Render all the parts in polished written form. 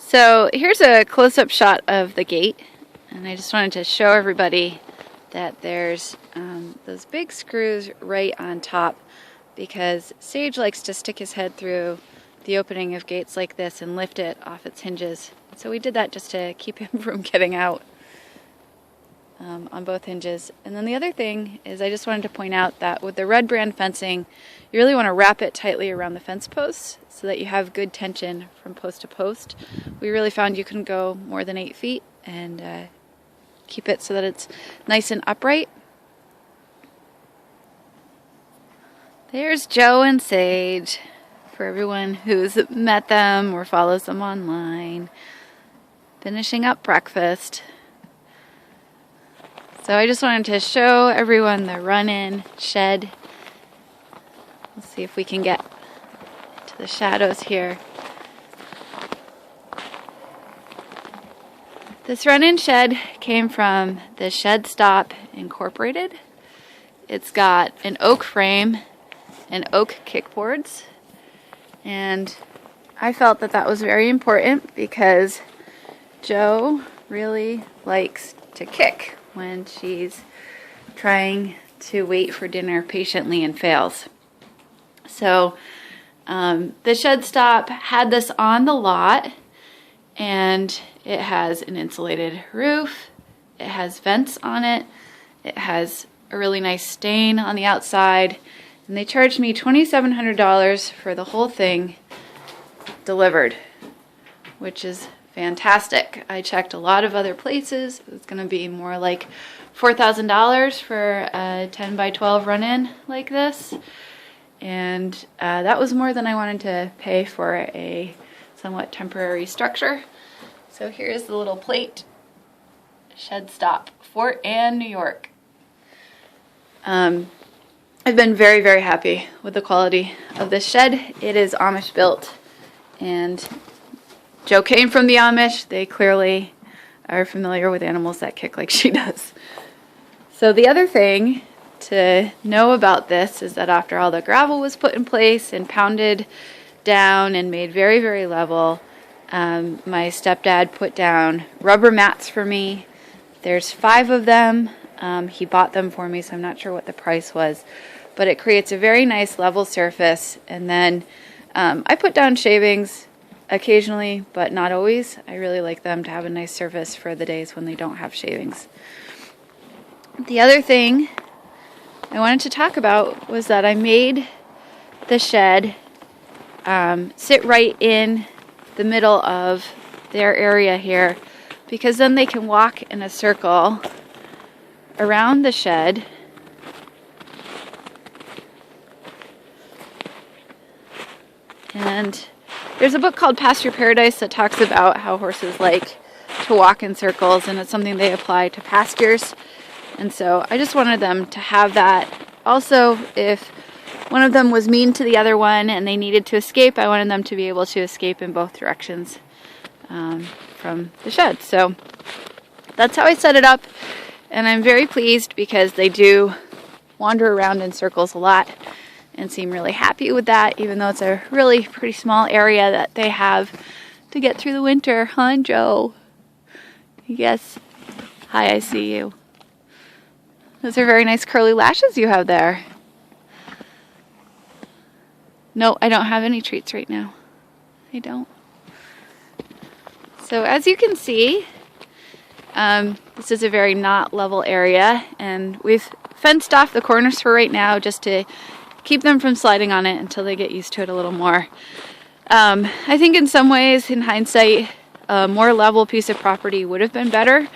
So here's a close-up shot of the gate, and I just wanted to show everybody that there's those big screws right on top, because Sage likes to stick his head through the opening of gates like this and lift it off its hinges. So we did that just to keep him from getting out on both hinges. And then the other thing is I just wanted to point out that with the Red Brand fencing, you really want to wrap it tightly around the fence posts so that you have good tension from post to post. We really found you couldn't go more than 8 feet, and keep it so that it's nice and upright. There's Joe and Sage for everyone who's met them or follows them online, finishing up breakfast. So I just wanted to show everyone the run-in shed. Let's see if we can get to the shadows here. This run-in shed came from the Shed Stop Incorporated. It's got an oak frame and oak kickboards, and I felt that that was very important because Joe really likes to kick when she's trying to wait for dinner patiently and fails. So the Shed Stop had this on the lot, and it has an insulated roof, it has vents on it, it has a really nice stain on the outside, and they charged me $2,700 for the whole thing delivered, which is fantastic. I checked a lot of other places. It was going to be more like $4,000 for a 10 by 12 run-in like this, and that was more than I wanted to pay for a somewhat temporary structure. So here's the little plate. Shed Stop, Fort Anne, New York. I've been very, very happy with the quality of this shed. It is Amish built, and Joe came from the Amish. They clearly are familiar with animals that kick like she does. So the other thing to know about this is that after all the gravel was put in place and pounded down and made very, very level, my stepdad put down rubber mats for me. There's 5 of them. He bought them for me, so I'm not sure what the price was, but it creates a very nice level surface. And then I put down shavings occasionally, but not always. I really like them to have a nice surface for the days when they don't have shavings. The other thing I wanted to talk about was that I made the shed sit right in the middle of their area here, because then they can walk in a circle around the shed. And there's a book called Pasture Paradise that talks about how horses like to walk in circles, and it's something they apply to pastures. And so I just wanted them to have that. Also, if one of them was mean to the other one and they needed to escape, I wanted them to be able to escape in both directions from the shed. So that's how I set it up, and I'm very pleased because they do wander around in circles a lot and seem really happy with that, even though it's a really pretty small area that they have to get through the winter. Huh, Joe? Yes. Hi, I see you. Those are very nice curly lashes you have there. No, I don't have any treats right now. I don't. So as you can see, this is a very not level area, and we've fenced off the corners for right now just to keep them from sliding on it until they get used to it a little more. I think in some ways, in hindsight, a more level piece of property would have been better,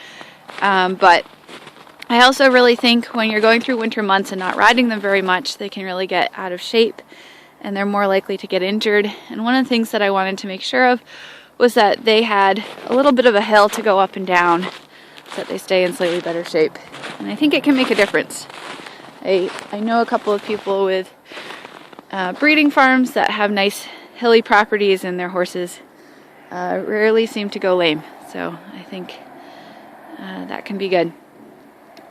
but I also really think when you're going through winter months and not riding them very much, they can really get out of shape and they're more likely to get injured. And one of the things that I wanted to make sure of was that they had a little bit of a hill to go up and down so that they stay in slightly better shape. And I think it can make a difference. I know a couple of people with breeding farms that have nice hilly properties, and their horses rarely seem to go lame. So I think that can be good.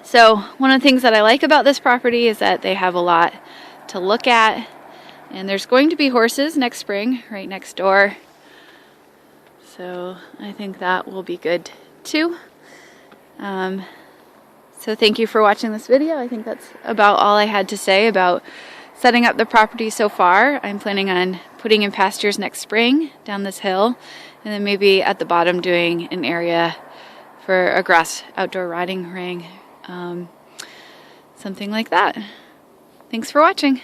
So one of the things that I like about this property is that they have a lot to look at, and there's going to be horses next spring right next door. So I think that will be good too. So thank you for watching this video. I think that's about all I had to say about setting up the property so far. I'm planning on putting in pastures next spring down this hill, and then maybe at the bottom doing an area for a grass outdoor riding ring, something like that. Thanks for watching.